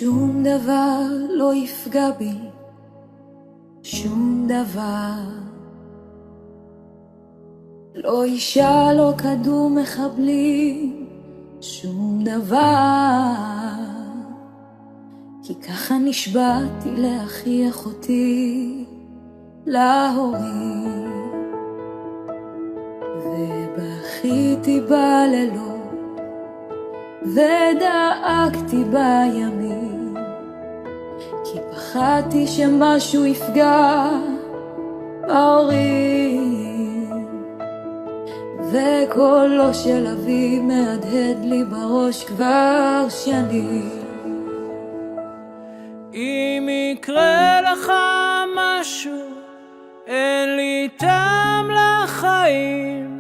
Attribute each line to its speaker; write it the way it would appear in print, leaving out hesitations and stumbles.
Speaker 1: שום דבר לא יפגע בי, שום דבר. לא אישה, לא כדור מחבלים, שום דבר. כי ככה נשבעתי לאחי אחותי, להורים. ובכיתי בלילות ודאגתי בימים, כי פחדתי שמשהו יפגע בהורים. וקולו של אבי מהדהד לי בראש כבר שנים.
Speaker 2: אם יקרה לך משהו, אין לי טעם לחיים.